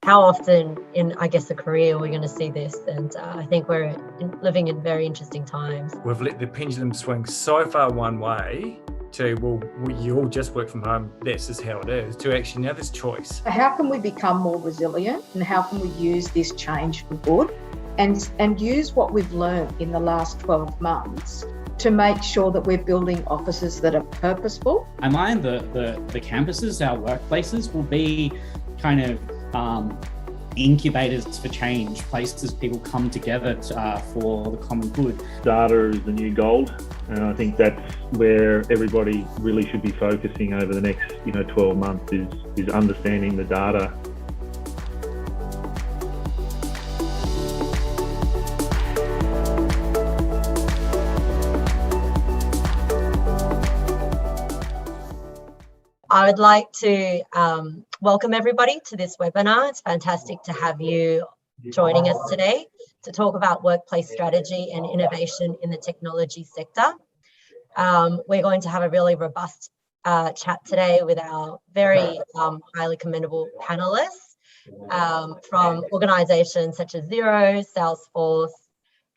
how often in, I guess, a career we're going to see this. And I think we're living in very interesting times. We've let the pendulum swing so far one way to, well, you all just work from home, that's just how it is, to actually now there's choice. How can we become more resilient, and how can we use this change for good and use what we've learned in the last 12 months to make sure that we're building offices that are purposeful? I mind the campuses, our workplaces will be kind of incubators for change, places people come together for the common good. Data is the new gold, and I think that's where everybody really should be focusing over the next 12 months is understanding the data. I would like to welcome everybody to this webinar. It's fantastic to have you joining us today to talk about workplace strategy and innovation in the technology sector. We're going to have a really robust chat today with our very highly commendable panelists from organisations such as Xero, Salesforce,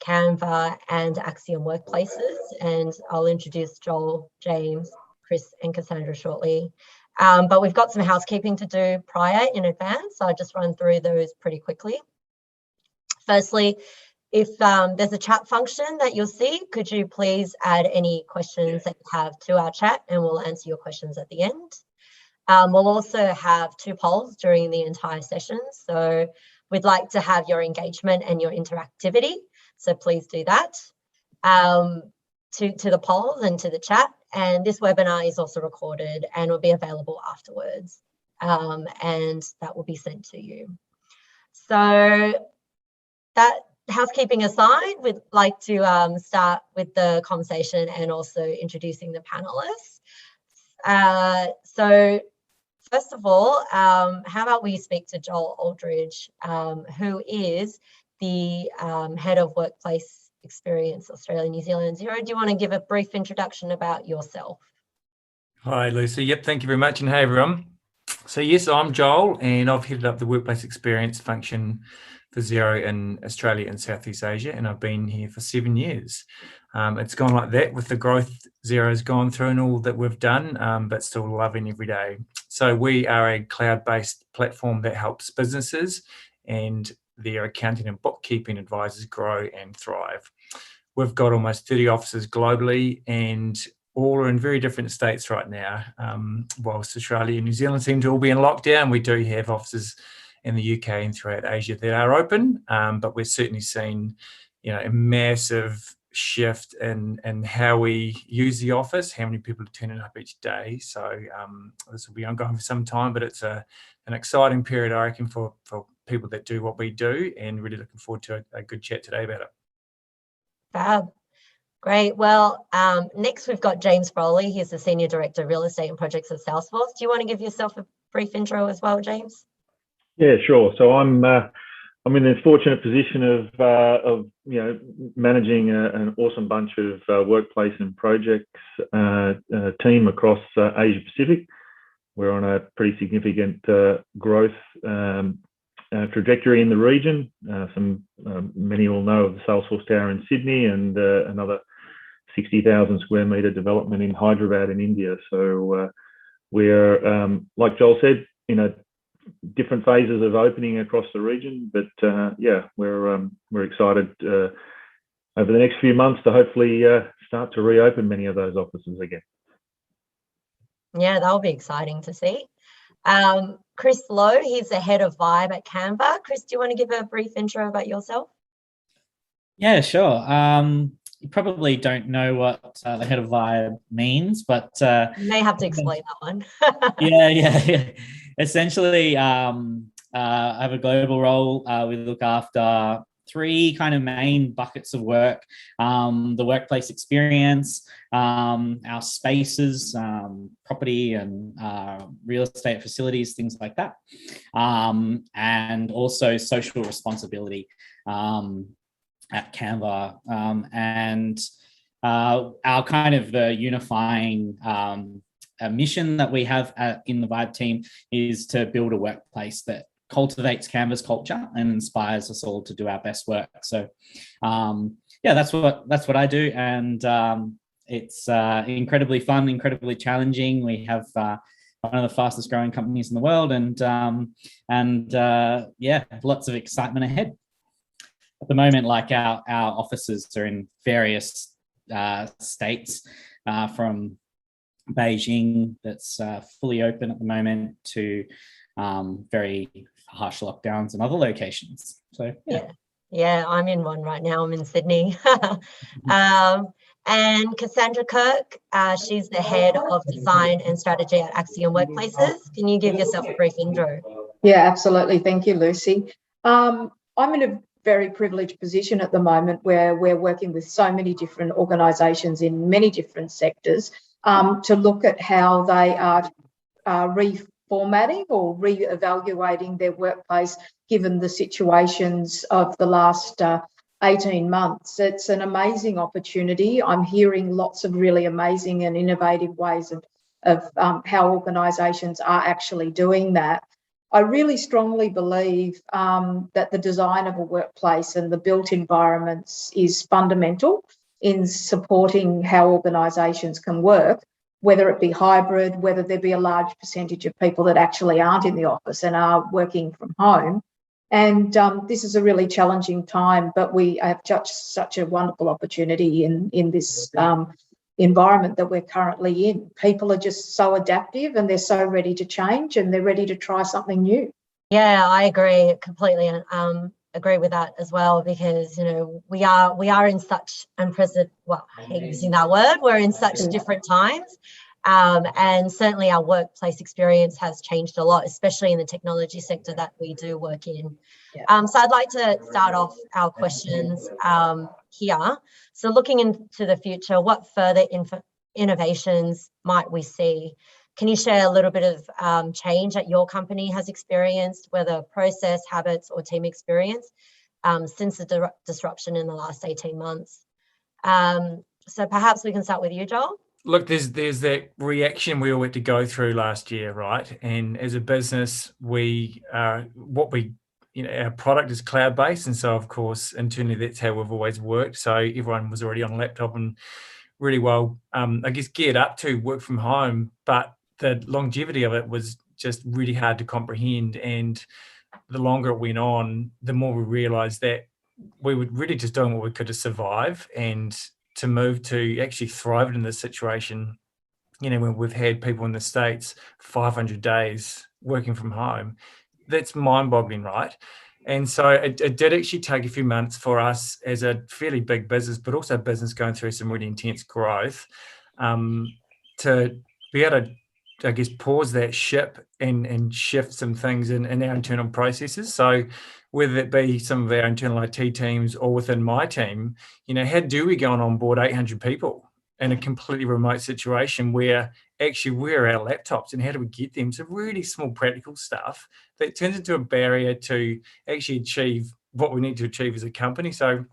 Canva and Axiom Workplaces. And I'll introduce Joel, James, Chris and Cassandra shortly. But we've got some housekeeping to do prior in advance, so I'll just run through those pretty quickly. Firstly, if there's a chat function that you'll see, could you please add any questions that you have to our chat and we'll answer your questions at the end. We'll also have 2 polls during the entire session, so we'd like to have your engagement and your interactivity, so please do that to the polls and to the chat. And this webinar is also recorded and will be available afterwards, and that will be sent to you. So that housekeeping aside, we'd like to start with the conversation and also introducing the panelists. So first of all, how about we speak to Joel Aldridge, who is the Head of Workplace Experience Australia, New Zealand, Xero. Do you want to give a brief introduction about yourself? Hi, Lucy. Yep, thank you very much. And hey, everyone. So yes, I'm Joel, and I've headed up the workplace experience function for Xero in Australia and Southeast Asia, and I've been here for 7 years. It's gone like that with the growth Xero's gone through and all that we've done, but still loving every day. So we are a cloud-based platform that helps businesses and their accounting and bookkeeping advisors grow and thrive. We've got almost 30 offices globally, and all are in very different states right now. Whilst Australia and New Zealand seem to all be in lockdown, we do have offices in the UK and throughout Asia that are open, but we're certainly seeing a massive shift in how we use the office, how many people are turning up each day. So this will be ongoing for some time, but it's an exciting period, I reckon, for people that do what we do, and really looking forward to a good chat today about it. Fab. Great. Well, next we've got James Broley. He's the Senior Director of Real Estate and Projects at Salesforce. Do you want to give yourself a brief intro as well, James? Yeah, sure. So I'm in this fortunate position of managing an awesome bunch of workplace and projects team across Asia Pacific. We're on a pretty significant growth trajectory in the region. Many will know of the Salesforce Tower in Sydney and another 60,000 square metre development in Hyderabad in India. So we're, like Joel said, different phases of opening across the region. But we're excited over the next few months to hopefully start to reopen many of those offices again. Yeah, that'll be exciting to see. Chris Lowe, he's the Head of Vibe at Canva. Chris, do you want to give a brief intro about yourself? Yeah, sure. You probably don't know what the Head of Vibe means, but you may have to explain that one. yeah. Essentially, I have a global role. We look after 3 kind of main buckets of work: the workplace experience, our spaces, property and real estate facilities, things like that, and also social responsibility at Canva. And our kind of unifying mission that we have in the Vibe team is to build a workplace that cultivates Canva's culture and inspires us all to do our best work. So yeah, that's what I do, and it's incredibly fun, incredibly challenging. We have one of the fastest growing companies in the world, and yeah, lots of excitement ahead. At the moment, like our offices are in various states, from Beijing, that's fully open at the moment, to very harsh lockdowns in other locations. So yeah, I'm in one right now. I'm in Sydney. And Cassandra Kirk, she's the head of design and strategy at Axiom Workplaces. Can you give yourself a brief intro? Yeah, absolutely. Thank you, Lucy. I'm in a very privileged position at the moment where we're working with so many different organisations in many different sectors to look at how they are reformatting or re-evaluating their workplace given the situations of the last 18 months. It's an amazing opportunity. I'm hearing lots of really amazing and innovative ways of how organisations are actually doing that. I really strongly believe that the design of a workplace and the built environments is fundamental in supporting how organisations can work, whether it be hybrid, whether there be a large percentage of people that actually aren't in the office and are working from home. And this is a really challenging time, but we have such a wonderful opportunity in this environment that we're currently in. People are just so adaptive, and they're so ready to change, and they're ready to try something new. Yeah, I agree completely, and agree with that as well, because we are in such unprecedented. Well, I hate using that word. We're in such different times. And certainly our workplace experience has changed a lot, especially in the technology sector that we do work in. Yeah. So I'd like to start off our questions here. So looking into the future, what further innovations might we see? Can you share a little bit of change that your company has experienced, whether process, habits, or team experience, since the disruption in the last 18 months? So perhaps we can start with you, Joel. Look, there's that reaction we all had to go through last year, right? And as a business, our product is cloud-based, and so of course internally that's how we've always worked. So everyone was already on a laptop and really well, I guess, geared up to work from home. But the longevity of it was just really hard to comprehend. And the longer it went on, the more we realised that we were really just doing what we could to survive, and to move to actually thrive in this situation. When we've had people in the States 500 days working from home, that's mind-boggling, right? And so it did actually take a few months for us as a fairly big business, but also a business going through some really intense growth, to be able to, I guess, pause that ship and shift some things in our internal processes. So whether it be some of our internal IT teams or within my team, how do we go and onboard 800 people in a completely remote situation where actually we're our laptops, and how do we get them? So really small practical stuff that turns into a barrier to actually achieve what we need to achieve as a company. So,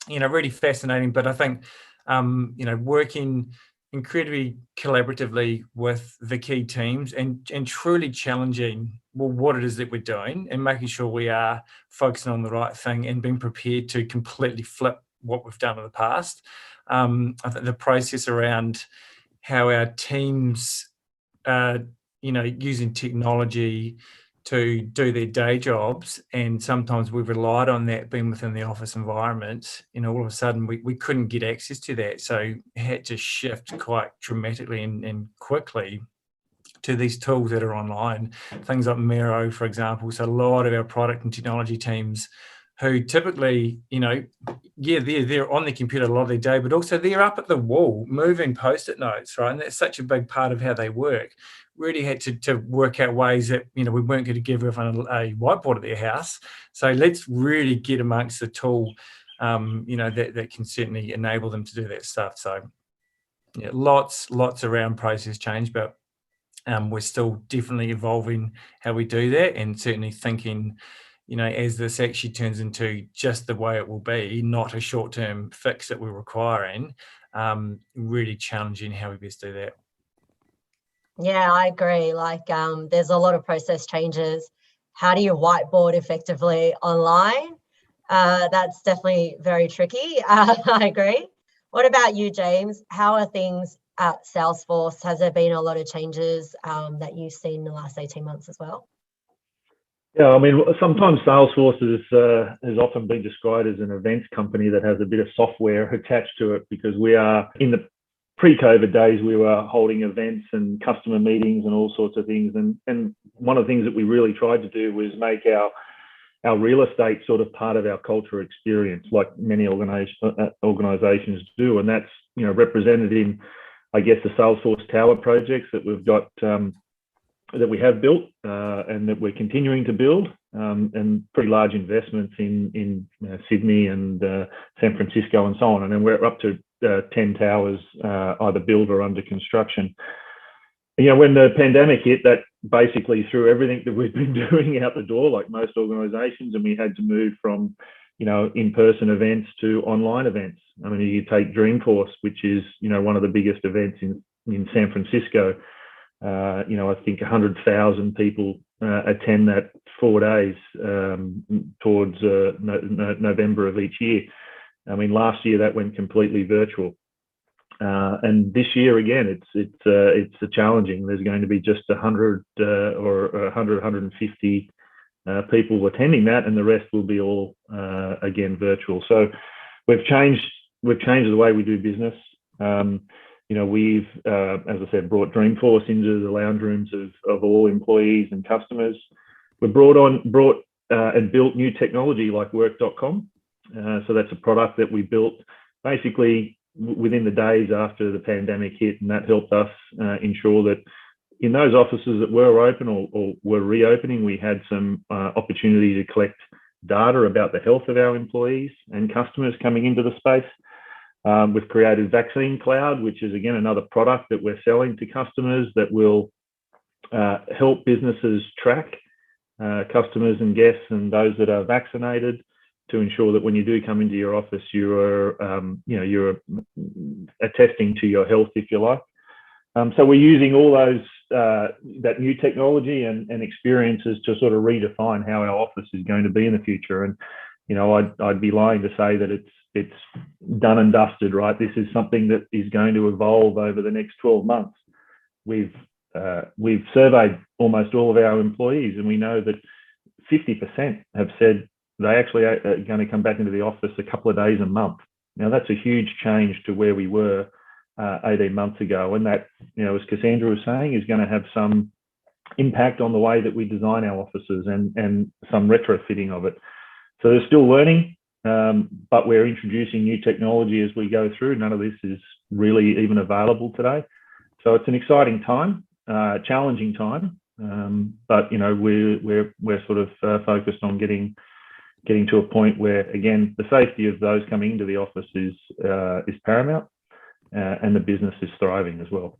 really fascinating. But I think, working incredibly collaboratively with the key teams and truly challenging what it is that we're doing, and making sure we are focusing on the right thing and being prepared to completely flip what we've done in the past. I think the process around how our teams are, using technology to do their day jobs, and sometimes we've relied on that being within the office environment, all of a sudden we couldn't get access to that. So had to shift quite dramatically and quickly to these tools that are online, things like Miro, for example. So a lot of our product and technology teams, who typically, they're on the computer a lot of their day, but also they're up at the wall moving Post-it notes, right? And that's such a big part of how they work. Really had to work out ways that, we weren't going to give everyone a whiteboard at their house. So let's really get amongst the tool, that can certainly enable them to do that stuff. So yeah, lots around process change, but we're still definitely evolving how we do that, and certainly thinking, as this actually turns into just the way it will be, not a short-term fix that we're requiring, really challenging how we best do that. Yeah, I agree. There's a lot of process changes how do you whiteboard effectively online? That's definitely very tricky. I agree. What about you, James? How are things at Salesforce? Has there been a lot of changes that you've seen in the last 18 months as well? Yeah, I mean, sometimes Salesforce has often been described as an events company that has a bit of software attached to it, because we are, in the pre-COVID days, we were holding events and customer meetings and all sorts of things. And one of the things that we really tried to do was make our real estate sort of part of our culture experience, like many organizations do. And that's, you know, represented in, I guess, the Salesforce Tower projects that we've got, that we have built and that we're continuing to build, and pretty large investments in Sydney and San Francisco and so on. And then we're up to 10 towers either built or under construction. And, you know, when the pandemic hit, that basically threw everything that we've been doing out the door, like most organizations, and we had to move from, you know, in-person events to online events. I mean, you take Dreamforce, which is, you know, one of the biggest events in San Francisco. You know, I think 100,000 people attend that 4 days towards November of each year. I mean, last year that went completely virtual, and this year again, it's challenging. There's going to be just 100 or 150 people attending that, and the rest will be all again virtual. So we've changed the way we do business. You know, we've, as I said, brought Dreamforce into the lounge rooms of all employees and customers. We've brought and built new technology like work.com. So that's a product that we built basically within the days after the pandemic hit, and that helped us ensure that in those offices that were open or were reopening, we had some opportunity to collect data about the health of our employees and customers coming into the space. We've created Vaccine Cloud, which is again another product that we're selling to customers that will help businesses track customers and guests and those that are vaccinated, to ensure that when you do come into your office, you're attesting to your health, if you like. So we're using all those that new technology and experiences to sort of redefine how our office is going to be in the future. And you know, I'd be lying to say that it's done and dusted, right? This is something that is going to evolve over the next 12 months. We've surveyed almost all of our employees, and we know that 50% have said they actually are going to come back into the office a couple of days a month. Now, that's a huge change to where we were 18 months ago. And that, you know, as Cassandra was saying, is going to have some impact on the way that we design our offices and some retrofitting of it. So there's still learning, but we're introducing new technology as we go through. None of this is really even available today. So it's an exciting time, challenging time, but you know, we're sort of focused on getting to a point where, again, the safety of those coming into the office is paramount, and the business is thriving as well.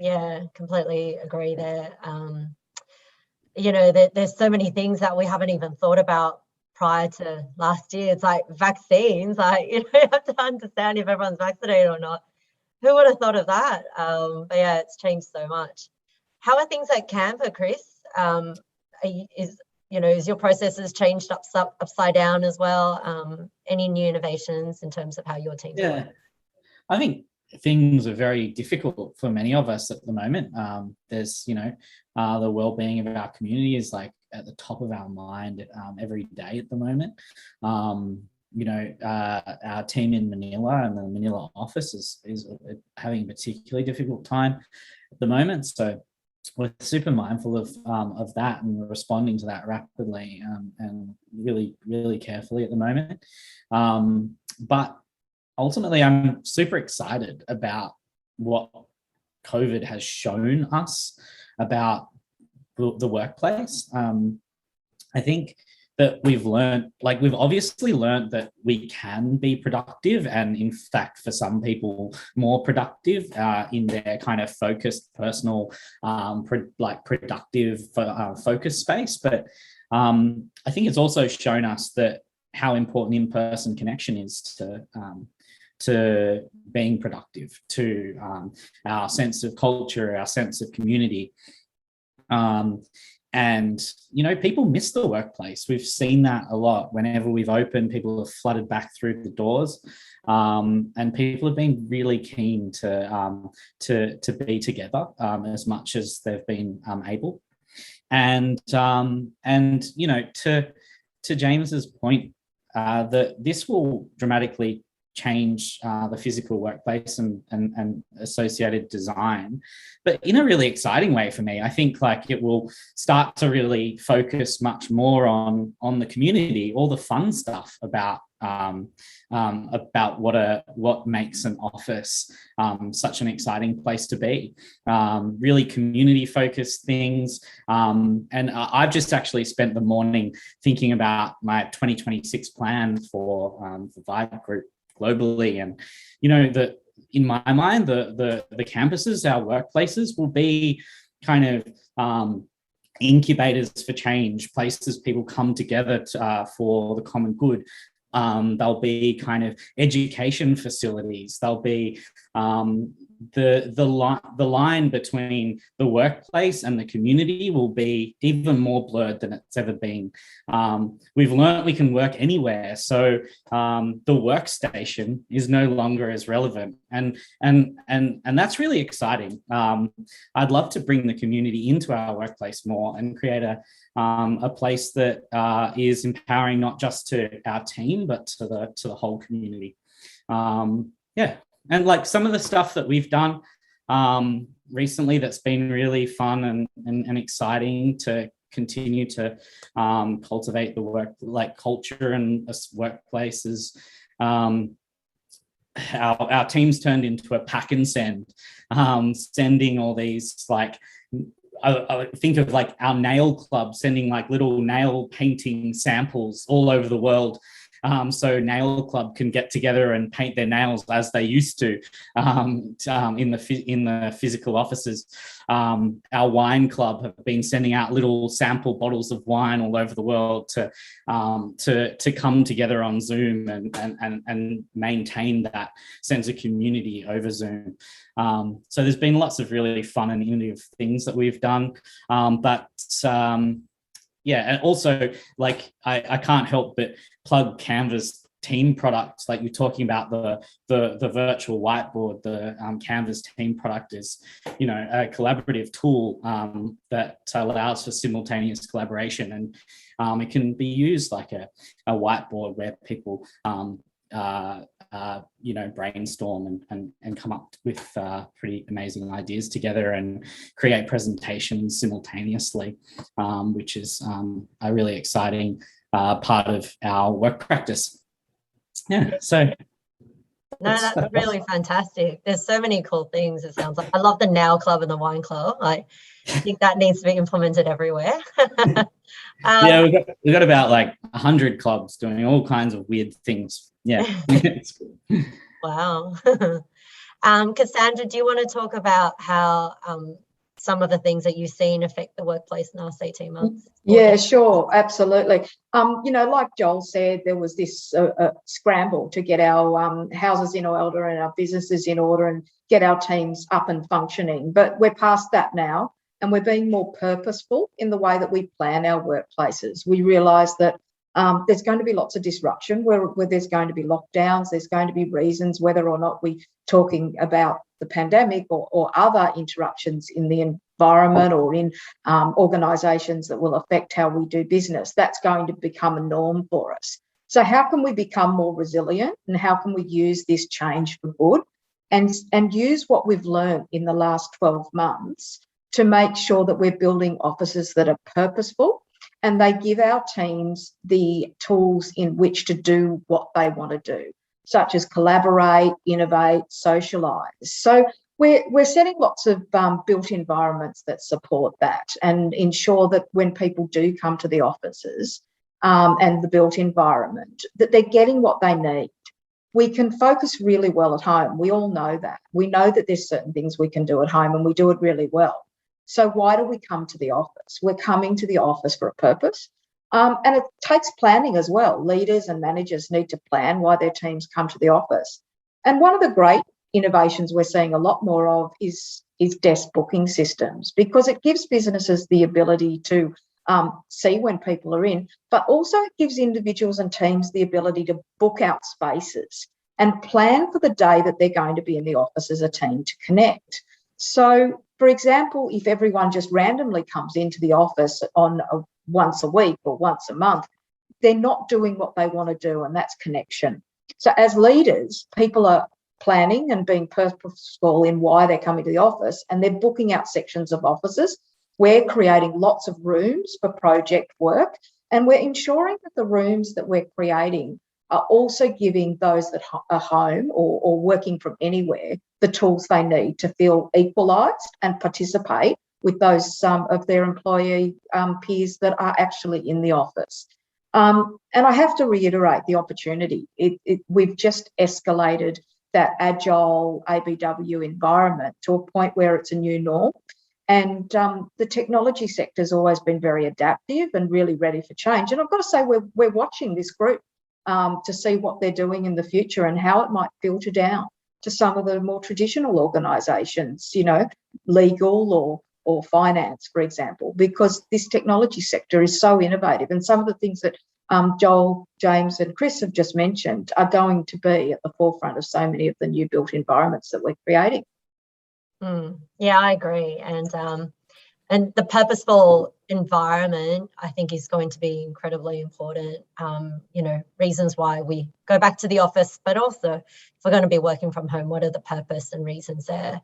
Yeah, completely agree there. You know, there's so many things that we haven't even thought about prior to last year. It's like vaccines, like, you know, you have to understand if everyone's vaccinated or not. Who would have thought of that? But yeah, it's changed so much. How are things at Canva, Chris? Is your processes changed upside down as well? Any new innovations in terms of how your team? Yeah, I think things are very difficult for many of us at the moment. There's, you know, the well-being of our community is like at the top of our mind every day at the moment. You know, our team in Manila and the Manila office is having a particularly difficult time at the moment. So we're super mindful of that and responding to that rapidly and really, really carefully at the moment. But ultimately, I'm super excited about what COVID has shown us about the workplace. I think that we've obviously learned that we can be productive, and in fact, for some people, more productive in their kind of focused, personal, productive focus space. But I think it's also shown us that how important in-person connection is to being productive, to our sense of culture, our sense of community. And, you know, people miss the workplace. We've seen that a lot. Whenever we've opened, people have flooded back through the doors, and people have been really keen to be together as much as they've been able. And you know, to James's point, that this will dramatically change the physical workplace and associated design, but in a really exciting way for me. I think like it will start to really focus much more on the community, all the fun stuff about what makes an office such an exciting place to be. Really community focused things. And I've just actually spent the morning thinking about my 2026 plan for the Vibe Group globally, and you know that in my mind the campuses, our workplaces, will be kind of incubators for change, places people come together for the common good. They'll be kind of education facilities. They'll be the line between the workplace and the community will be even more blurred than it's ever been. We've learned we can work anywhere, so the workstation is no longer as relevant, and that's really exciting. I'd love to bring the community into our workplace more and create a place that is empowering not just to our team but to the whole community. Yeah. And like some of the stuff that we've done recently that's been really fun and exciting to continue to cultivate the work like culture and workplaces. Our team's turned into a pack and send, sending all these like, I think of like our nail club sending like little nail painting samples all over the world. So Nail Club can get together and paint their nails as they used to in the physical offices. Our wine club have been sending out little sample bottles of wine all over the world to come together on Zoom and maintain that sense of community over Zoom. So there's been lots of really fun and innovative things that we've done, yeah, and also like I can't help but plug Canva's team products. Like you're talking about the virtual whiteboard, the Canva's team product is, you know, a collaborative tool that allows for simultaneous collaboration, and it can be used like a whiteboard where people you know, brainstorm and come up with pretty amazing ideas together and create presentations simultaneously, which is a really exciting part of our work practice. Yeah, so. No, that's really fantastic. There's so many cool things, it sounds like. I love the nail club and the wine club. I think that needs to be implemented everywhere. Yeah, we've got about like 100 clubs doing all kinds of weird things. Yeah. Wow. Cassandra, do you want to talk about how some of the things that you've seen affect the workplace in the last 18 months? Yeah, sure, absolutely. You know, like Joel said, there was this scramble to get our houses in order and our businesses in order and get our teams up and functioning. But we're past that now, and we're being more purposeful in the way that we plan our workplaces. We realise that there's going to be lots of disruption where there's going to be lockdowns, there's going to be reasons whether or not we're talking about the pandemic or other interruptions in the environment or in organisations that will affect how we do business. That's going to become a norm for us. So how can we become more resilient, and how can we use this change for good and use what we've learned in the last 12 months to make sure that we're building offices that are purposeful and they give our teams the tools in which to do what they want to do, such as collaborate, innovate, socialise. So we're setting lots of built environments that support that and ensure that when people do come to the offices and the built environment, that they're getting what they need. We can focus really well at home. We all know that. We know that there's certain things we can do at home and we do it really well. So why do we come to the office? We're coming to the office for a purpose. And it takes planning as well. Leaders and managers need to plan why their teams come to the office. And one of the great innovations we're seeing a lot more of is desk booking systems, because it gives businesses the ability to see when people are in, but also it gives individuals and teams the ability to book out spaces and plan for the day that they're going to be in the office as a team to connect. So, for example, if everyone just randomly comes into the office on once a week or once a month, they're not doing what they want to do, and that's connection. So as leaders, people are planning and being purposeful in why they're coming to the office, and they're booking out sections of offices. We're creating lots of rooms for project work, and we're ensuring that the rooms that we're creating are also giving those that are home or working from anywhere the tools they need to feel equalised and participate with those of their employee peers that are actually in the office. And I have to reiterate the opportunity. We've just escalated that agile ABW environment to a point where it's a new norm. And the technology sector has always been very adaptive and really ready for change. And I've got to say, we're watching this group to see what they're doing in the future and how it might filter down to some of the more traditional organisations, you know, legal or finance, for example, because this technology sector is so innovative. And some of the things that Joel, James and Chris have just mentioned are going to be at the forefront of so many of the new built environments that we're creating. Yeah, I agree. And the purposeful environment, I think, is going to be incredibly important. You know, reasons why we go back to the office, but also if we're going to be working from home, what are the purpose and reasons there?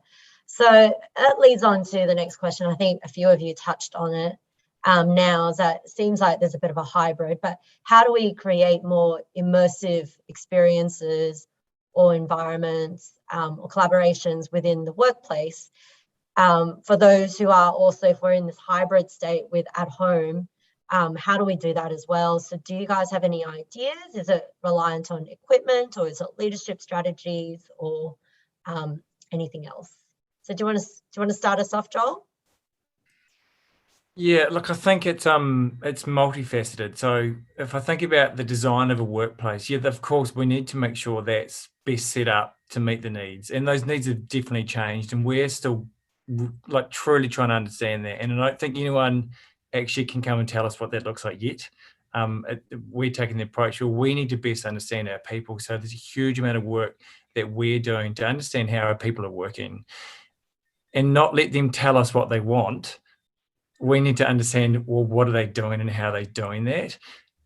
So that leads on to the next question. I think a few of you touched on it now, is that it seems like there's a bit of a hybrid, but how do we create more immersive experiences or environments or collaborations within the workplace for those who are also, if we're in this hybrid state with at home, how do we do that as well? So do you guys have any ideas? Is it reliant on equipment, or is it leadership strategies, or anything else? So do you want to start us off, Joel? Yeah, look, I think it's multifaceted. So if I think about the design of a workplace, yeah, of course we need to make sure that's best set up to meet the needs, and those needs have definitely changed, and we're still like truly trying to understand that. And I don't think anyone actually can come and tell us what that looks like yet. We're taking the approach, well, we need to best understand our people. So there's a huge amount of work that we're doing to understand how our people are working, and not let them tell us what they want. We need to understand, well, what are they doing and how are they doing that?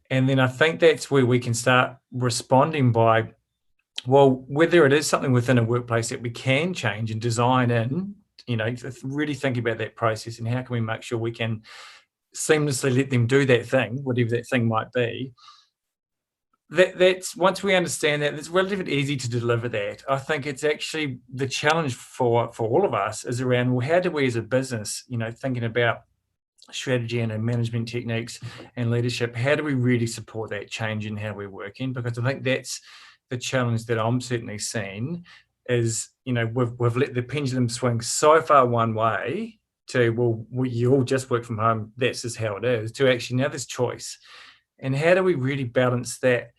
And then I think that's where we can start responding by, well, whether it is something within a workplace that we can change and design in, you know, really think about that process and how can we make sure we can seamlessly let them do that thing, whatever that thing might be. That's once we understand that, it's relatively easy to deliver that. I think it's actually the challenge for all of us is around, well, how do we as a business, you know, thinking about strategy and management techniques and leadership, how do we really support that change in how we're working? Because I think that's the challenge that I'm certainly seeing is, you know, we've let the pendulum swing so far one way to, well, you all just work from home, that's just how it is, to actually now there's choice. And how do we really balance that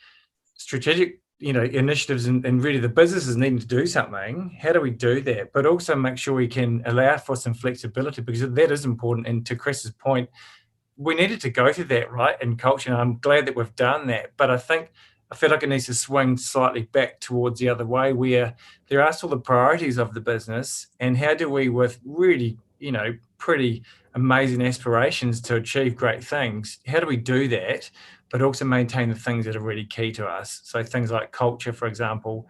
strategic, you know, initiatives and really the businesses needing to do something? How do we do that? But also make sure we can allow for some flexibility, because that is important. And to Chris's point, we needed to go through that, right, in culture. And I'm glad that we've done that. But I feel like it needs to swing slightly back towards the other way, where there are still the priorities of the business, and how do we, with really, you know, pretty amazing aspirations to achieve great things, how do we do that, but also maintain the things that are really key to us? So things like culture, for example,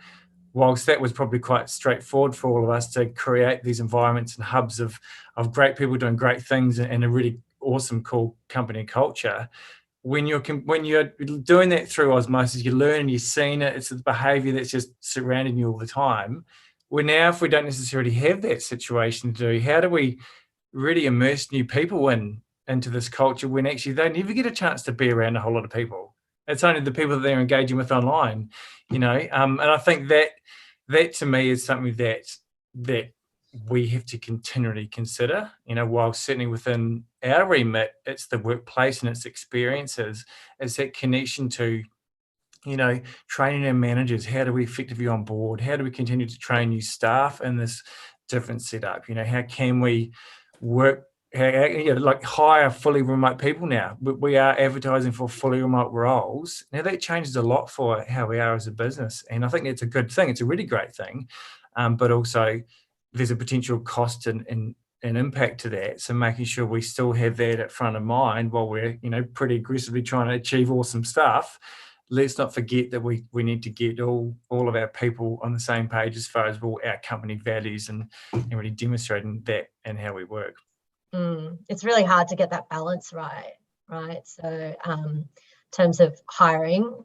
whilst that was probably quite straightforward for all of us to create these environments and hubs of great people doing great things and a really awesome, cool company culture, when you're doing that through osmosis, you learn and you're seeing it, it's the behavior that's just surrounding you all the time. Well, now, if we don't necessarily have that situation to do, how do we really immerse new people into this culture when actually they never get a chance to be around a whole lot of people? It's only the people that they're engaging with online, you know. And I think that to me is something that we have to continually consider, you know, while certainly within our remit, it's the workplace and its experiences, it's that connection to training our managers. How do we effectively onboard? How do we continue to train new staff in this different setup? How can we work, like hire fully remote people now? We are advertising for fully remote roles. Now that changes a lot for how we are as a business. And I think that's a good thing. It's a really great thing. But also there's a potential cost and impact to that. So making sure we still have that at front of mind while we're, pretty aggressively trying to achieve awesome stuff. Let's not forget that we need to get all of our people on the same page as far as all our company values and really demonstrating that and how we work. It's really hard to get that balance right? So in terms of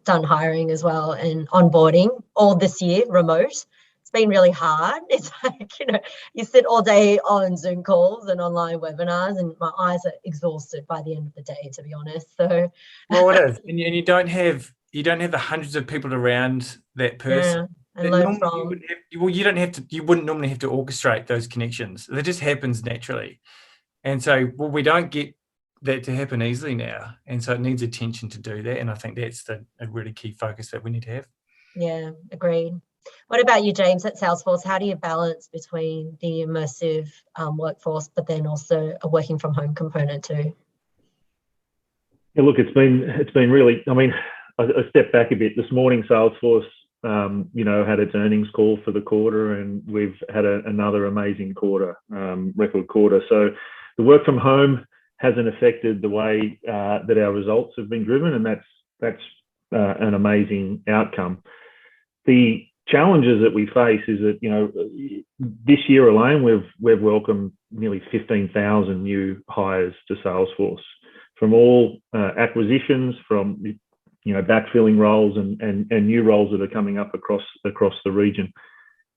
done hiring as well, and onboarding all this year remote, it's been really hard. It's like, you sit all day on Zoom calls and online webinars, and my eyes are exhausted by the end of the day, to be honest. So well, it is. And you don't have the hundreds of people around that person. Yeah, and learn from. You wouldn't normally have to orchestrate those connections. It just happens naturally. And so, we don't get that to happen easily now. And so it needs attention to do that. And I think that's a really key focus that we need to have. Yeah, agreed. What about you, James, at Salesforce? How do you balance between the immersive workforce, but then also a working from home component too? Yeah, look, it's been really, I stepped back a bit. This morning, Salesforce, had its earnings call for the quarter, and we've had another amazing quarter, record quarter. So the work from home hasn't affected the way that our results have been driven, and that's an amazing outcome. The challenges that we face is that, this year alone, we've welcomed nearly 15,000 new hires to Salesforce from all acquisitions, from backfilling roles and new roles that are coming up across the region.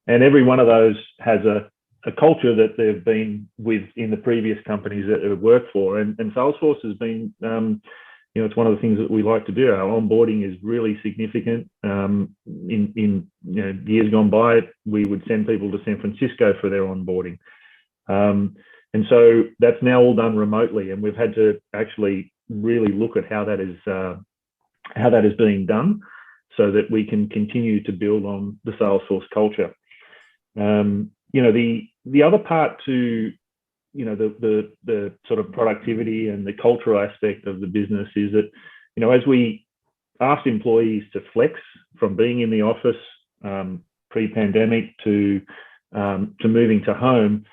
And every one of those has a culture that they've been with in the previous companies that they've worked for. And Salesforce has been, it's one of the things that we like to do. Our onboarding is really significant. In years gone by, we would send people to San Francisco for their onboarding. And so that's now all done remotely. And we've had to actually really look at how that is being done so that we can continue to build on the Salesforce culture. The other part to, the sort of productivity and the cultural aspect of the business is that, as we asked employees to flex from being in the office pre-pandemic to moving to home,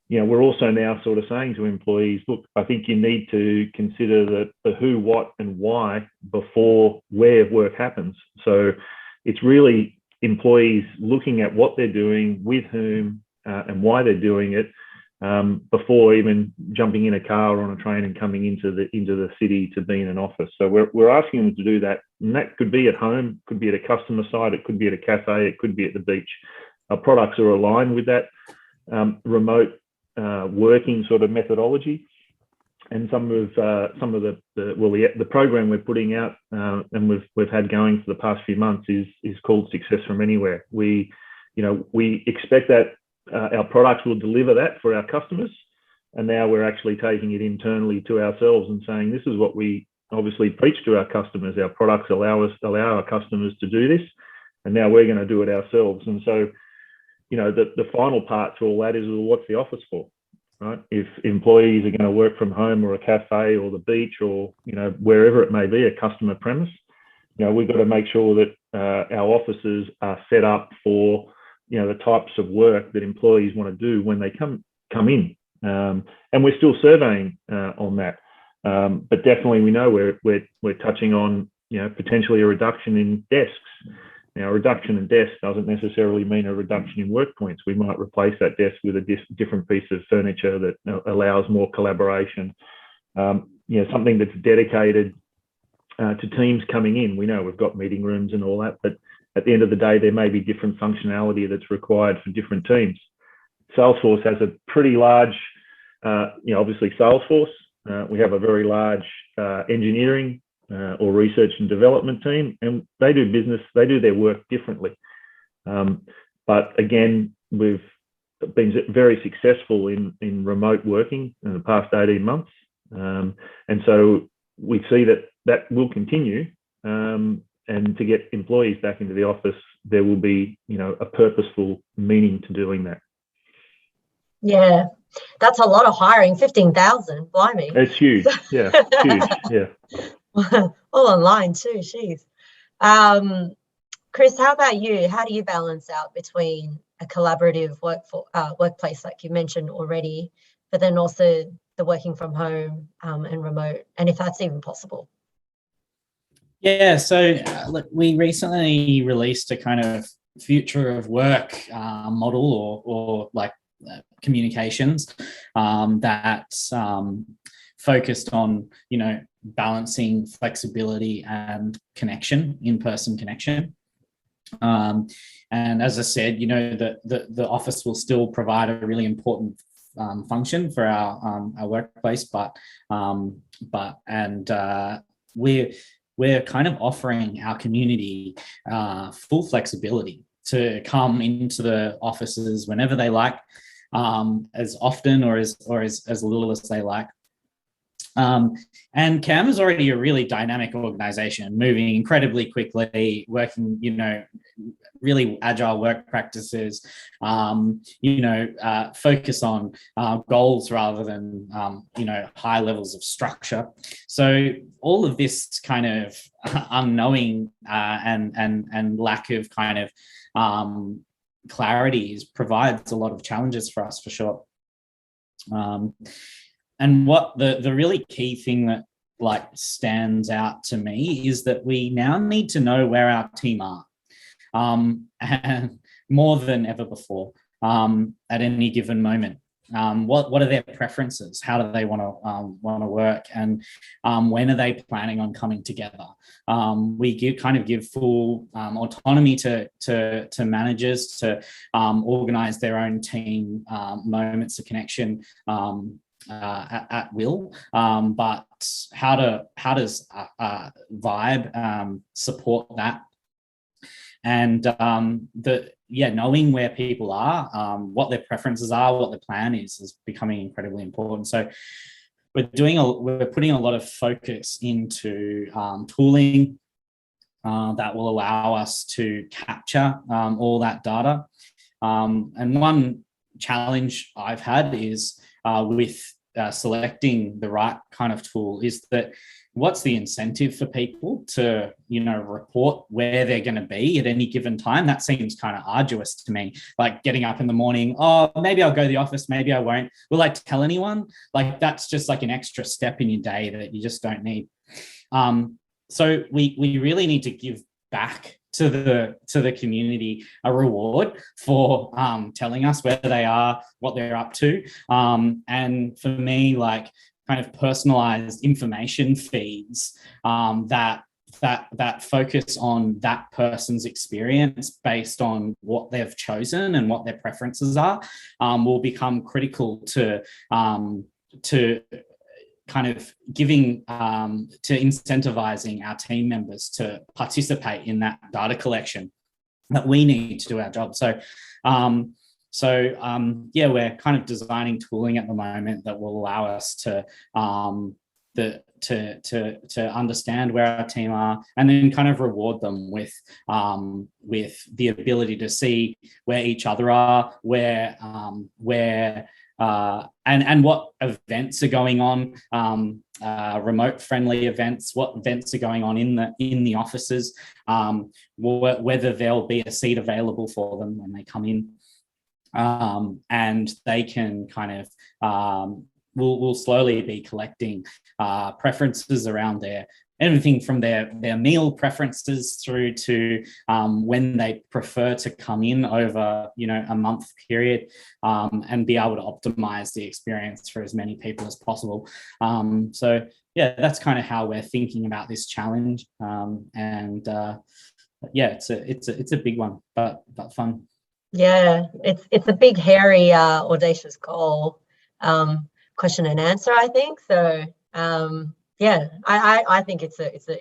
we're also now sort of saying to employees, look, I think you need to consider the who, what, and why before where work happens. So it's really employees looking at what they're doing, with whom, and why they're doing it, before even jumping in a car or on a train and coming into the city to be in an office. So we're asking them to do that, and that could be at home, could be at a customer site, it could be at a cafe, it could be at the beach. Our products are aligned with that remote working sort of methodology, and some of the program we're putting out and we've had going for the past few months is called Success from Anywhere. We expect that our products will deliver that for our customers, and now we're actually taking it internally to ourselves and saying this is what we obviously preach to our customers. Our products allow our customers to do this, and now we're going to do it ourselves. And so, the final part to all that is, well, what's the office for, right? If employees are going to work from home or a cafe or the beach or, wherever it may be, a customer premise, we've got to make sure that our offices are set up for, the types of work that employees want to do when they come in. And we're still surveying on that. But definitely we know we're touching on, potentially a reduction in desks. Now, a reduction in desks doesn't necessarily mean a reduction in work points. We might replace that desk with a different piece of furniture that allows more collaboration. Something that's dedicated to teams coming in. We know we've got meeting rooms and all that, but at the end of the day, there may be different functionality that's required for different teams. Salesforce has a pretty large, obviously Salesforce. We have a very large engineering or research and development team, and they do their work differently. But again, we've been very successful in remote working in the past 18 months. And so we see that will continue. and to get employees back into the office, there will be, you know, a purposeful meaning to doing that. Yeah, that's a lot of hiring. 15,000, blimey. It's huge. Yeah, huge. Yeah. All online too. Jeez. Chris, how about you? How do you balance out between a collaborative workplace, like you mentioned already, but then also the working from home and remote, and if that's even possible? Yeah, so look, we recently released a kind of future of work model or like communications that's focused on, you know, balancing flexibility and connection, in-person connection. And as I said, you know, the office will still provide a really important function for our workplace, but we're kind of offering our community full flexibility to come into the offices whenever they like, as often or as little as they like. And Canva is already a really dynamic organization, moving incredibly quickly, working, you know, really agile work practices, you know, focus on goals rather than, you know, high levels of structure. So all of this kind of unknowing and lack of kind of clarity provides a lot of challenges for us, for sure. And what the really key thing that like stands out to me is that we now need to know where our team are, and more than ever before, at any given moment. What are their preferences? How do they want to work, and when are they planning on coming together? We give full autonomy to managers to organize their own team moments of connection at will, but how does Vibe support that? And knowing where people are, what their preferences are, what their plan is becoming incredibly important. So we're putting a lot of focus into tooling that will allow us to capture all that data. And one challenge I've had is with selecting the right kind of tool is that what's the incentive for people to, you know, report where they're going to be at any given time? That seems kind of arduous to me, like getting up in the morning, oh, maybe I'll go to the office, maybe I won't. Will I tell anyone? Like that's just like an extra step in your day that you just don't need. So we really need to give back to the community a reward for telling us where they are, what they're up to. And for me, like kind of personalized information feeds that focus on that person's experience based on what they've chosen and what their preferences are will become critical to kind of giving to incentivizing our team members to participate in that data collection that we need to do our job. So we're kind of designing tooling at the moment that will allow us to understand where our team are, and then kind of reward them with the ability to see where each other are, and what events are going on, remote friendly events, what events are going on in the offices, whether there'll be a seat available for them when they come in, and they can kind of we'll slowly be collecting preferences around everything from their meal preferences through to when they prefer to come in over, you know, a month period, and be able to optimize the experience for as many people as possible. So yeah, that's kind of how we're thinking about this challenge. It's a big one, but fun. Yeah, it's a big, hairy, audacious goal. Question and answer, I think. So I think it's an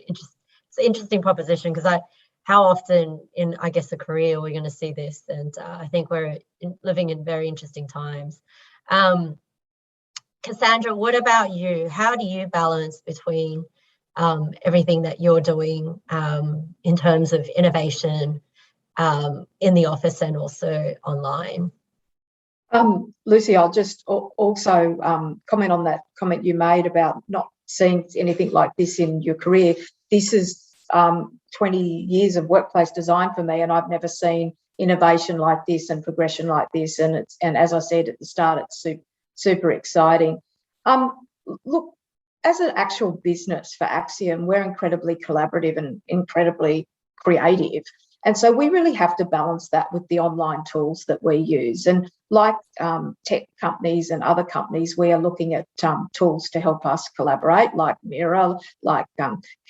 interesting proposition, because how often in, I guess, a career we're going to see this, and I think we're living in very interesting times. Cassandra, what about you? How do you balance between everything that you're doing in terms of innovation in the office and also online. Lucy, I'll just also comment on that comment you made about not seeing anything like this in your career. This is 20 years of workplace design for me, and I've never seen innovation like this and progression like this. And as I said at the start, it's super exciting. Look, as an actual business for Axiom, we're incredibly collaborative and incredibly creative. And so we really have to balance that with the online tools that we use. And like tech companies and other companies, we are looking at tools to help us collaborate, like Mira, like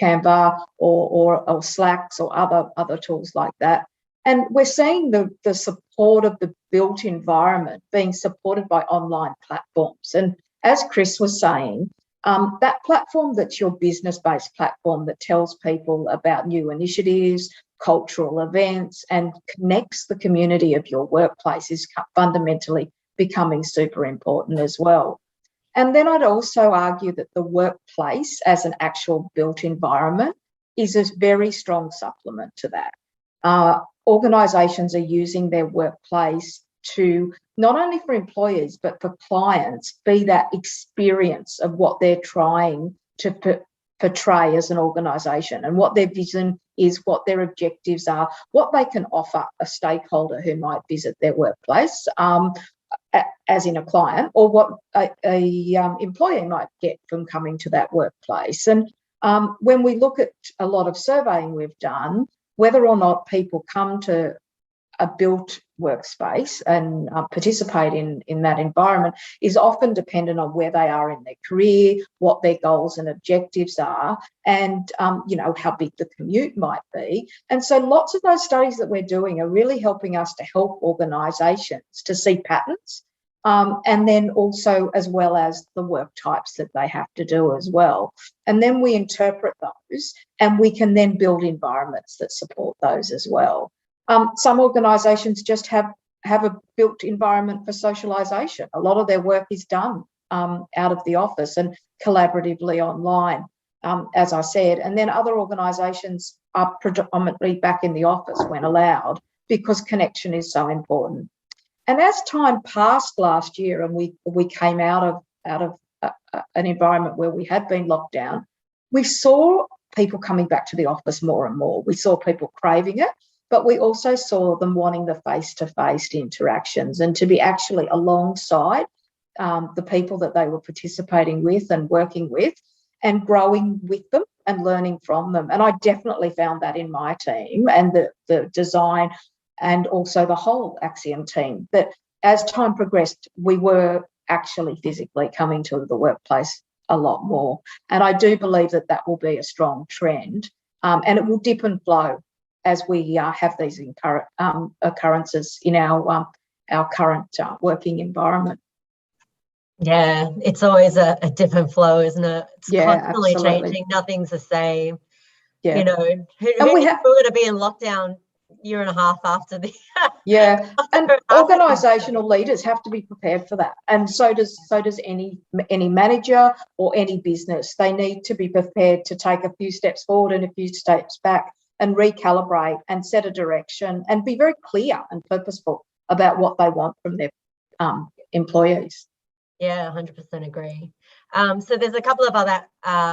Canva or Slacks or other tools like that. And we're seeing the support of the built environment being supported by online platforms. And as Chris was saying, that platform that's your business-based platform that tells people about new initiatives, cultural events, and connects the community of your workplace is fundamentally becoming super important as well. And then I'd also argue that the workplace as an actual built environment is a very strong supplement to that. Organisations are using their workplace to not only for employees but for clients be that experience of what they're trying to portray as an organisation and what their vision is, what their objectives are, what they can offer a stakeholder who might visit their workplace, as in a client, or what a employee might get from coming to that workplace. And when we look at a lot of surveying we've done, whether or not people come to a built workspace and participate in that environment is often dependent on where they are in their career, what their goals and objectives are, and how big the commute might be. And so lots of those studies that we're doing are really helping us to help organisations to see patterns, and then also as well as the work types that they have to do as well. And then we interpret those and we can then build environments that support those as well. Some organisations just have a built environment for socialisation. A lot of their work is done out of the office and collaboratively online, as I said. And then other organisations are predominantly back in the office when allowed because connection is so important. And as time passed last year and we came out of an environment where we had been locked down, we saw people coming back to the office more and more. We saw people craving it. But we also saw them wanting the face-to-face interactions and to be actually alongside the people that they were participating with and working with and growing with them and learning from them. And I definitely found that in my team and the design and also the whole Axiom team, that as time progressed, we were actually physically coming to the workplace a lot more. And I do believe that will be a strong trend, and it will dip and flow as we have these occurrences in our current working environment. Yeah, it's always a different flow, isn't it? It's constantly absolutely changing. Nothing's the same. Yeah. You know, who we're going to be in lockdown a year and a half after the yeah, and organisational leaders have to be prepared for that, and so does any manager or any business. They need to be prepared to take a few steps forward and a few steps back and recalibrate and set a direction and be very clear and purposeful about what they want from their employees. Yeah, 100% agree. So there's a couple of other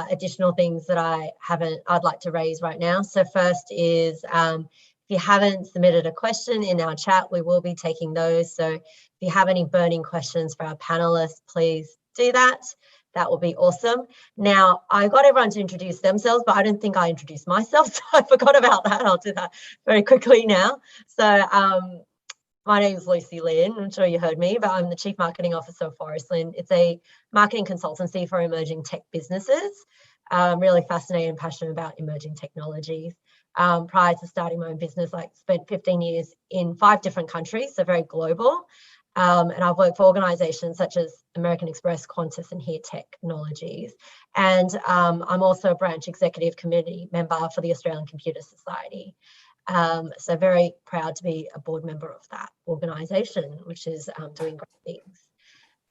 additional things that I'd like to raise right now. So first is if you haven't submitted a question in our chat, we will be taking those. So if you have any burning questions for our panelists, please do that. That will be awesome. Now, I got everyone to introduce themselves, but I don't think I introduced myself, so I forgot about that. I'll do that very quickly now. So my name is Lucy Lynn. I'm sure you heard me, but I'm the Chief Marketing Officer of Forestland. It's a marketing consultancy for emerging tech businesses. I'm really fascinated and passionate about emerging technologies. Prior to starting my own business, I spent 15 years in 5 different countries, so very global. And I've worked for organisations such as American Express, Qantas and Here Technologies. And I'm also a branch executive committee member for the Australian Computer Society. So very proud to be a board member of that organisation, which is doing great things.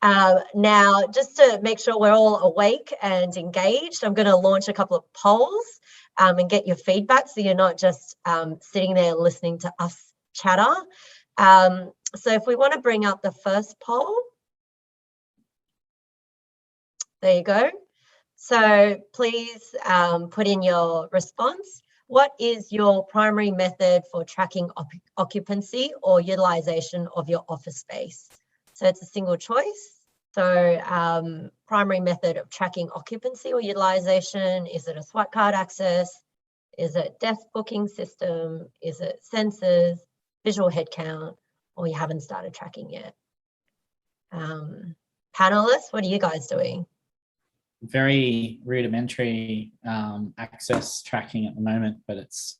Now, just to make sure we're all awake and engaged, I'm going to launch a couple of polls and get your feedback, so you're not just sitting there listening to us chatter. So if we want to bring up the first poll, there you go. So please put in your response. What is your primary method for tracking occupancy or utilization of your office space? So it's a single choice. So primary method of tracking occupancy or utilization, is it a swipe card access? Is it desk booking system? Is it sensors, visual headcount, or you haven't started tracking yet? Panelists, what are you guys doing? Very rudimentary access tracking at the moment, but it's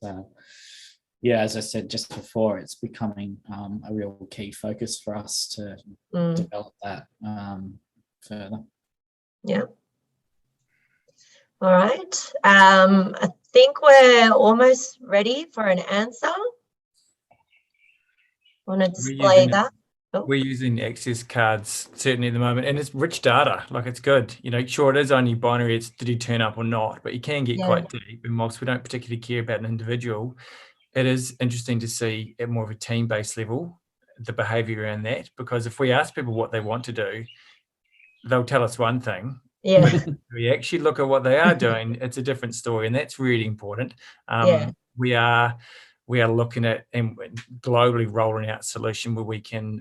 yeah, as I said just before, it's becoming a real key focus for us to develop that further. Yeah. All right. I think we're almost ready for an answer. Want to display that? Oh. We're using access cards certainly at the moment, and it's rich data. Like, it's good. You know, sure, it is only binary. It's did he turn up or not, but you can get quite deep. And whilst we don't particularly care about an individual, it is interesting to see at more of a team-based level the behaviour around that. Because if we ask people what they want to do, they'll tell us one thing. Yeah. But if we actually look at what they are doing, it's a different story, and that's really important. We are looking at and globally rolling out a solution where we can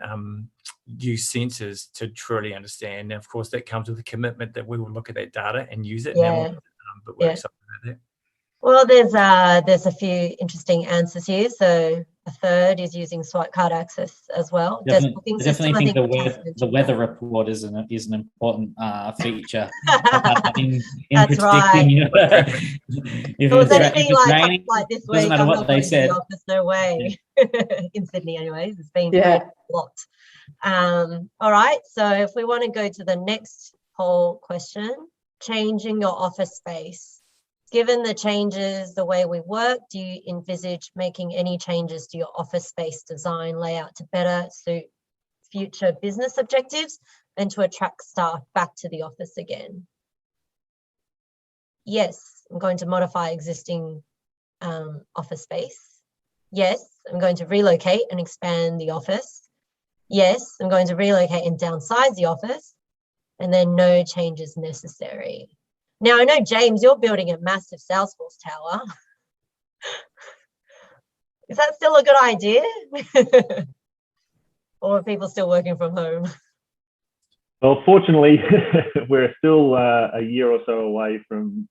use sensors to truly understand. And of course, that comes with a commitment that we will look at that data and use it. Yeah. But we're excited about that. Well, there's a few interesting answers here. So a third is using swipe card access as well. Definitely think the weather report is an important feature in That's predicting. Right. If it's it's raining, like this week, doesn't matter what they said. The office, no way. In Sydney, anyways, it's been a lot. All right. So if we want to go to the next poll question, changing your office space. Given the changes, the way we work, do you envisage making any changes to your office space design layout to better suit future business objectives and to attract staff back to the office again? Yes, I'm going to modify existing office space. Yes, I'm going to relocate and expand the office. Yes, I'm going to relocate and downsize the office. And then no changes necessary. Now, I know, James, you're building a massive Salesforce tower. Is that still a good idea? Or are people still working from home? Well, fortunately, we're still a year or so away from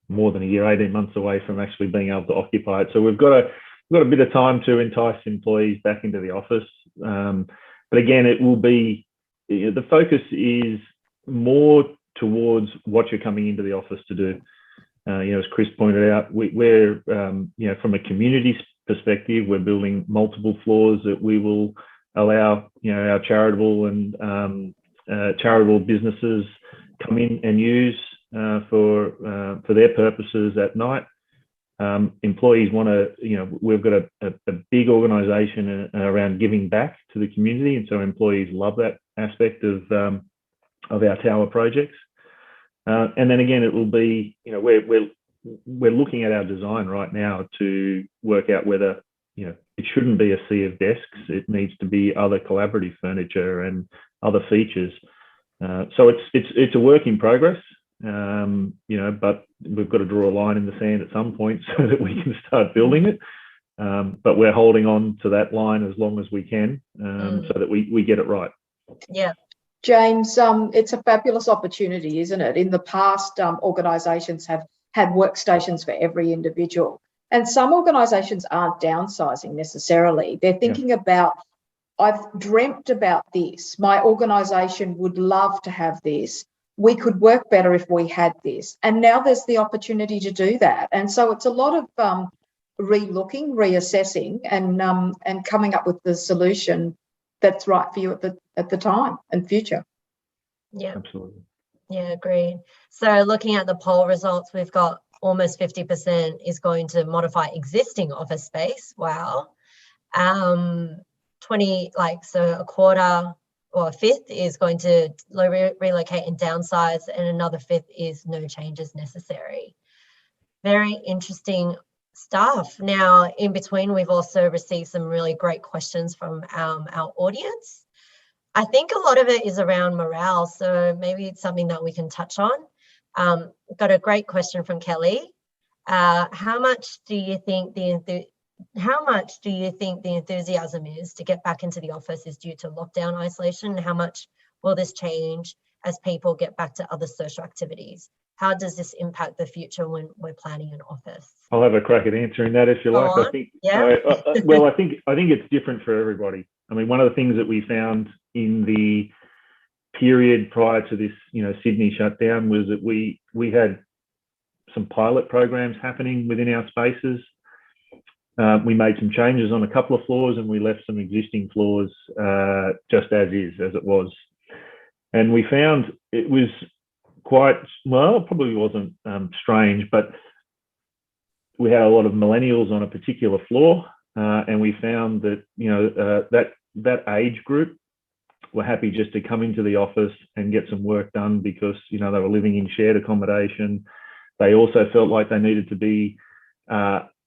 more than a year, 18 months away from actually being able to occupy it. So we've got a bit of time to entice employees back into the office. But again, it will be, the focus is more towards what you're coming into the office to do. As Chris pointed out, we're from a community perspective, we're building multiple floors that we will allow our charitable and charitable businesses come in and use for their purposes at night. Employees want to, we've got a big organisation around giving back to the community, and so employees love that aspect of our tower projects. And then again, it will be, we're looking at our design right now to work out whether, it shouldn't be a sea of desks. It needs to be other collaborative furniture and other features. So it's a work in progress, but we've got to draw a line in the sand at some point so that we can start building it. But we're holding on to that line as long as we can, so that we get it right. Yeah. James, it's a fabulous opportunity, isn't it? In the past, organisations have had workstations for every individual. And some organisations aren't downsizing necessarily. They're thinking about, I've dreamt about this. My organisation would love to have this. We could work better if we had this. And now there's the opportunity to do that. And so it's a lot of re-looking, reassessing, and coming up with the solution that's right for you at the time and future. Yeah, absolutely. Yeah, agreed. So looking at the poll results, we've got almost 50% is going to modify existing office space. Wow. 20, so a quarter or a fifth is going to relocate and downsize, and another fifth is no changes necessary. Very interesting stuff. Now, in between, we've also received some really great questions from our audience. I think a lot of it is around morale, so maybe it's something that we can touch on. Got a great question from Kelly. How much do you think the enthusiasm is to get back into the office is due to lockdown isolation? And how much will this change as people get back to other social activities? How does this impact the future when we're planning an office? I'll have a crack at answering that if you like. I think, well, I think it's different for everybody. I mean, one of the things that we found in the period prior to this, Sydney shutdown was that we had some pilot programs happening within our spaces. We made some changes on a couple of floors, and we left some existing floors just as it was. And we found it was quite, well, it probably wasn't strange, but we had a lot of millennials on a particular floor, and we found that, that age group were happy just to come into the office and get some work done because, they were living in shared accommodation. They also felt like they needed to be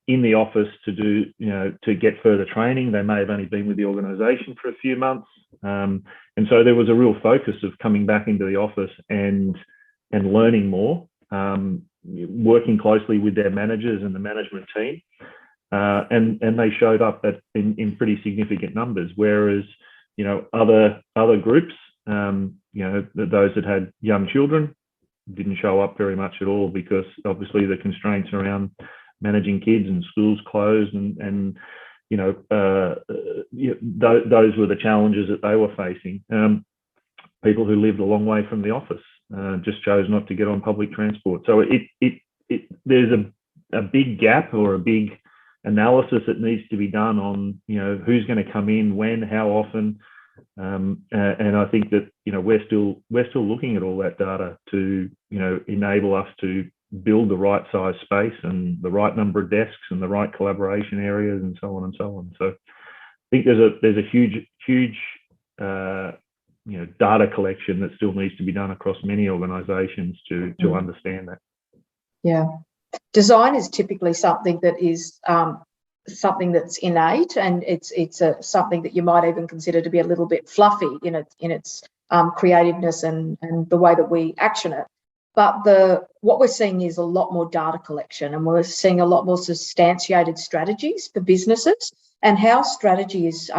in the office to do, to get further training. They may have only been with the organisation for a few months. And so there was a real focus of coming back into the office and learning more, working closely with their managers and the management team. And they showed up in pretty significant numbers, whereas, other groups, those that had young children didn't show up very much at all because obviously the constraints around managing kids and schools closed and those were the challenges that they were facing. People who lived a long way from the office just chose not to get on public transport. So there's a big gap or a big analysis that needs to be done on who's going to come in, when, how often, and I think that we're still looking at all that data to enable us to build the right size space and the right number of desks and the right collaboration areas and so on and so on. So I think there's a huge data collection that still needs to be done across many organisations to understand that. Yeah, design is typically something that is something that's innate, and it's something that you might even consider to be a little bit fluffy in its creativeness and the way that we action it. But what we're seeing is a lot more data collection, and we're seeing a lot more substantiated strategies for businesses, and how strategy is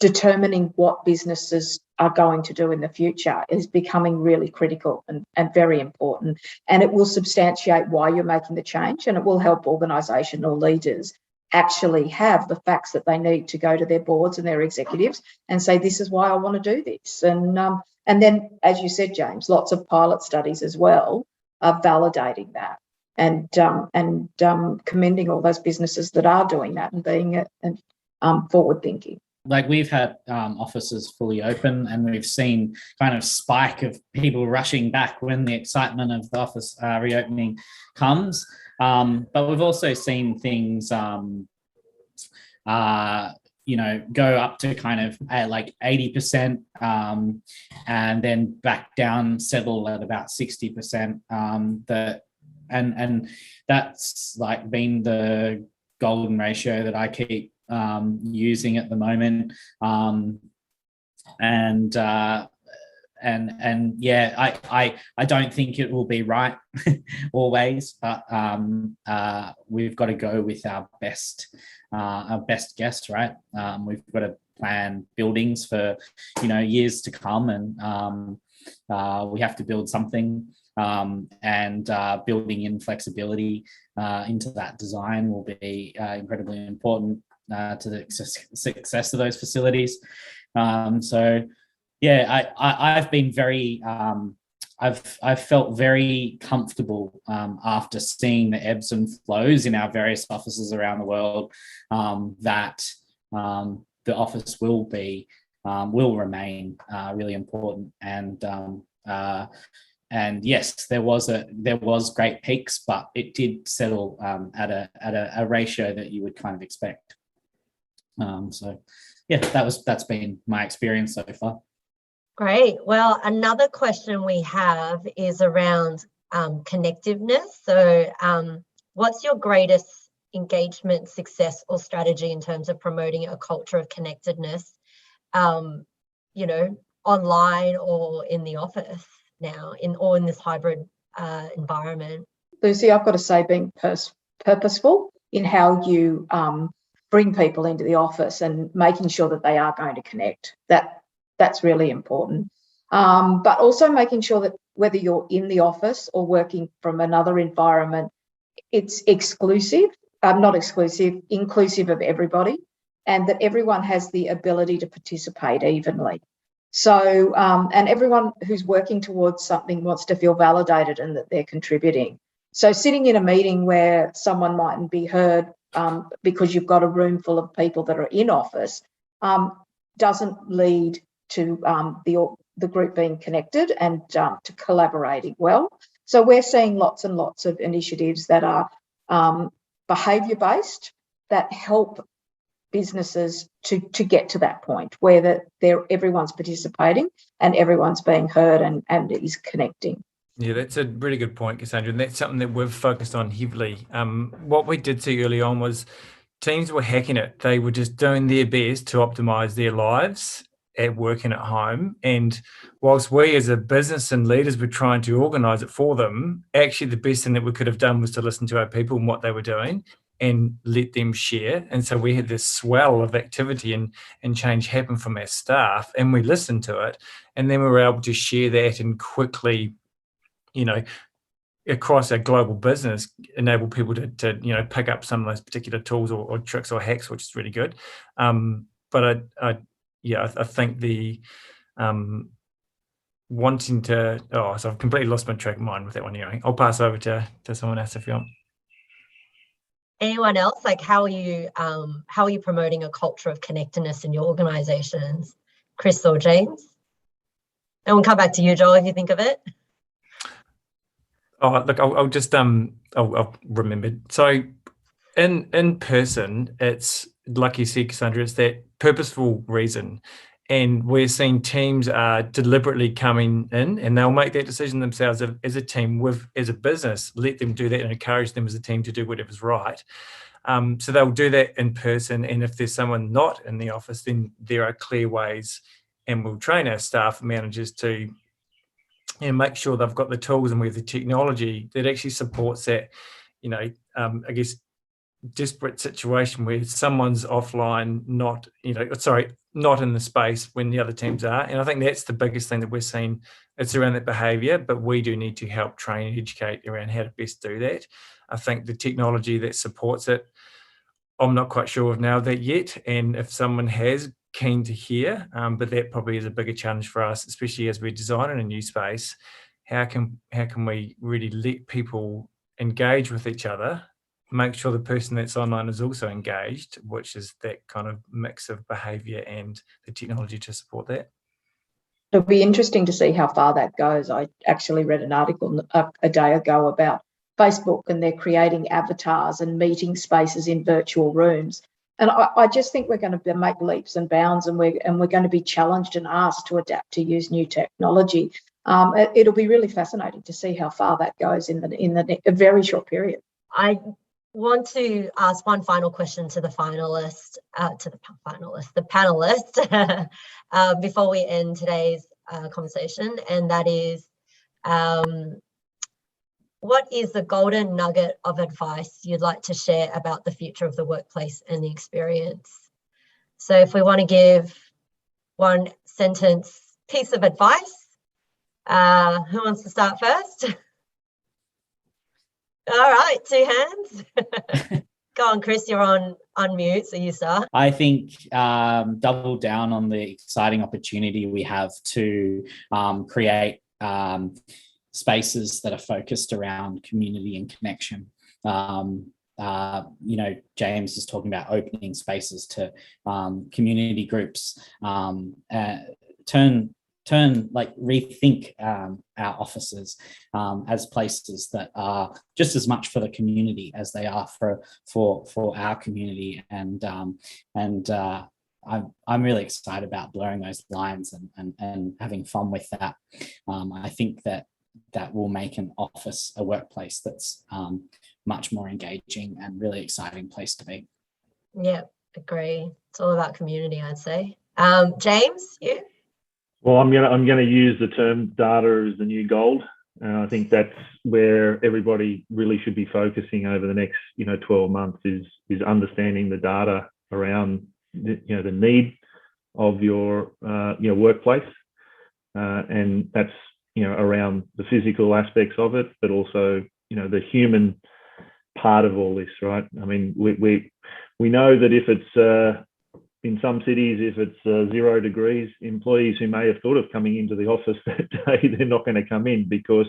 determining what businesses are going to do in the future is becoming really critical and very important. And it will substantiate why you're making the change, and it will help organisational leaders actually have the facts that they need to go to their boards and their executives and say, this is why I want to do this. And then, as you said, James, lots of pilot studies as well are validating that and commending all those businesses that are doing that and being forward thinking. Like we've had offices fully open, and we've seen kind of spike of people rushing back when the excitement of the office reopening comes. But we've also seen things, go up to kind of like 80%, and then back down, settle at about 60%. And that's like been the golden ratio that I keep using at the moment, and yeah, I don't think it will be right always, but we've got to go with our best guess, right? We've got to plan buildings for years to come, and we have to build something, and building in flexibility into that design will be incredibly important to the success of those facilities. So yeah, I've been very I've felt very comfortable after seeing the ebbs and flows in our various offices around the world, that the office will remain really important. And yes, there was great peaks, but it did settle at a ratio that you would kind of expect. So yeah, that's been my experience so far. Great. Well, another question we have is around connectiveness. So what's your greatest engagement success or strategy in terms of promoting a culture of connectedness, you know, online or in the office now, in this hybrid environment? Lucy, I've got to say, being purposeful in how you bring people into the office and making sure that they are going to connect. That's really important. But also making sure that whether you're in the office or working from another environment, it's inclusive of everybody, and that everyone has the ability to participate evenly. So, and everyone who's working towards something wants to feel validated and that they're contributing. So sitting in a meeting where someone mightn't be heard because you've got a room full of people that are in office doesn't lead to the group being connected and to collaborating well. So we're seeing lots and lots of initiatives that are behaviour-based that help businesses to get to that point where everyone's participating and everyone's being heard and is connecting. Yeah, that's a really good point, Cassandra, and that's something that we've focused on heavily. What we did see early on was teams were hacking it. They were just doing their best to optimize their lives at work and at home. And whilst we as a business and leaders were trying to organize it for them, actually the best thing that we could have done was to listen to our people and what they were doing and let them share. And so we had this swell of activity and change happen from our staff, and we listened to it. And then we were able to share that and quickly, you know, across our global business, enable people to you know, pick up some of those particular tools or tricks or hacks, which is really good. But I think the wanting to, so I've completely lost my track of mind with that one here. I'll pass over to someone else if you want. Anyone else? Like, how are you promoting a culture of connectedness in your organizations, Chris or James? And we'll come back to you, Joel, if you think of it. Oh, look, I'll just I'll remember. So in person, it's like you said, Cassandra, it's that purposeful reason. And we're seeing teams are deliberately coming in, and they'll make that decision themselves as a team. As a business, let them do that and encourage them as a team to do whatever's right. So they'll do that in person. And if there's someone not in the office, then there are clear ways, and we'll train our staff managers to make sure they've got the tools and we have the technology that actually supports that, you know, I guess, disparate situation where someone's offline, not in the space when the other teams are. And I think that's the biggest thing that we're seeing. It's around that behaviour, but we do need to help train and educate around how to best do that. I think the technology that supports it, I'm not quite sure of now that yet. And if someone has, keen to hear, but that probably is a bigger challenge for us, especially as we're designing a new space. How can we really let people engage with each other, make sure the person that's online is also engaged, which is that kind of mix of behaviour and the technology to support that. It'll be interesting to see how far that goes. I actually read an article a day ago about Facebook, and they're creating avatars and meeting spaces in virtual rooms. And I just think we're going to make leaps and bounds, and we're going to be challenged and asked to adapt to use new technology. It'll be really fascinating to see how far that goes in a very short period. I want to ask one final question to the panelists before we end today's conversation, and that is, what is the golden nugget of advice you'd like to share about the future of the workplace and the experience? So if we want to give one sentence piece of advice, who wants to start first? All right, 2 hands. Go on, Chris, you're on mute, so you start. I think double down on the exciting opportunity we have to create spaces that are focused around community and connection. James is talking about opening spaces to community groups. Turn rethink our offices as places that are just as much for the community as they are for our community. And I'm really excited about blurring those lines and having fun with that. I think that will make an office a workplace that's much more engaging and really exciting place to be. Yeah, agree. It's all about community, I'd say. James, you? Well, I'm gonna use the term data as the new gold. I think that's where everybody really should be focusing over the next 12 months is understanding the data around the need of your workplace, and that's around the physical aspects of it, but also the human part of all this, right? I mean, we know that if it's in some cities, if it's 0 degrees, employees who may have thought of coming into the office that day, they're not going to come in because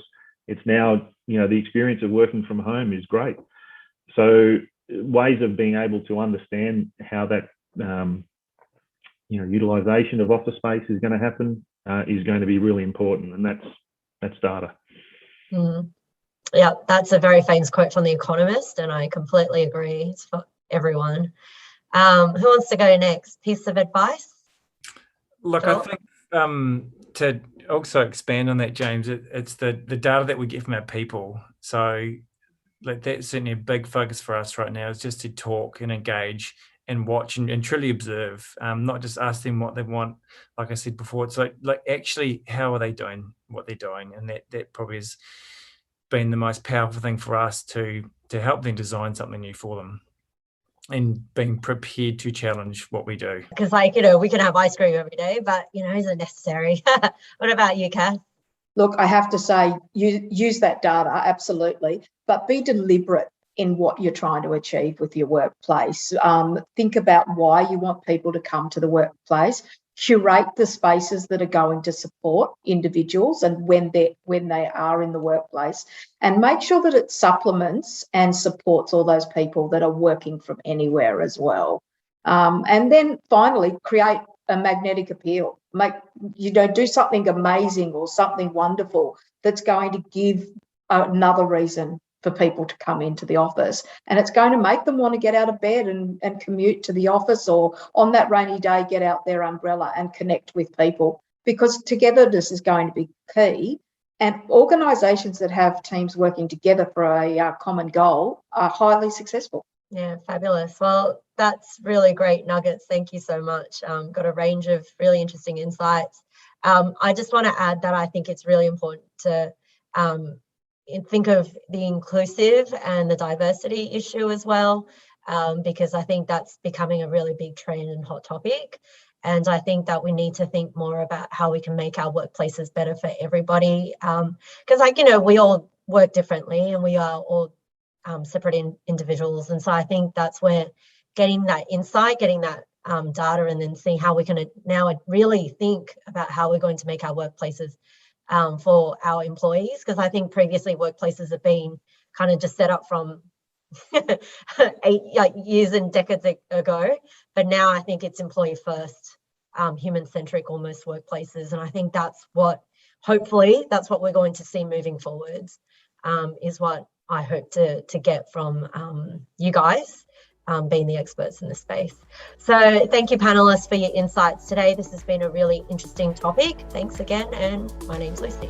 it's now, the experience of working from home is great. So ways of being able to understand how that, utilization of office space is going to happen is going to be really important. And that's data. Mm. Yeah, that's a very famous quote from The Economist, and I completely agree. It's for everyone. Who wants to go next? Piece of advice? Look, Joel? I think to also expand on that, James, it's the data that we get from our people. So that's certainly a big focus for us right now, is just to talk and engage and watch and truly observe, not just ask them what they want. Like I said before, it's like actually, how are they doing what they're doing? And that probably has been the most powerful thing for us to help them design something new for them, and being prepared to challenge what we do. Because we can have ice cream every day, but is it necessary? What about you, Kath? Look, I have to say, use that data, absolutely, but be deliberate in what you're trying to achieve with your workplace. Think about why you want people to come to the workplace. Curate the spaces that are going to support individuals and when they are in the workplace, and make sure that it supplements and supports all those people that are working from anywhere as well. And then finally, create a magnetic appeal. Do something amazing or something wonderful that's going to give another reason for people to come into the office, and it's going to make them want to get out of bed and commute to the office, or on that rainy day get out their umbrella and connect with people, because togetherness is going to be key. And organisations that have teams working together for a common goal are highly successful. Yeah, fabulous. Well, that's really great nuggets. Thank you so much. Got a range of really interesting insights. I just want to add that I think it's really important to think of the inclusive and the diversity issue as well, because I think that's becoming a really big trend and hot topic. And I think that we need to think more about how we can make our workplaces better for everybody. Because we all work differently and we are all separate individuals. And so I think that's where getting that insight, getting that data, and then seeing how we can now really think about how we're going to make our workplaces for our employees, because I think previously workplaces have been kind of just set up from years and decades ago, but now I think it's employee first, human-centric almost workplaces, and I think hopefully that's what we're going to see moving forwards, is what I hope to get from you guys, being the experts in the space. So thank you, panelists, for your insights today. This has been a really interesting topic. Thanks again, and my name's Lucy.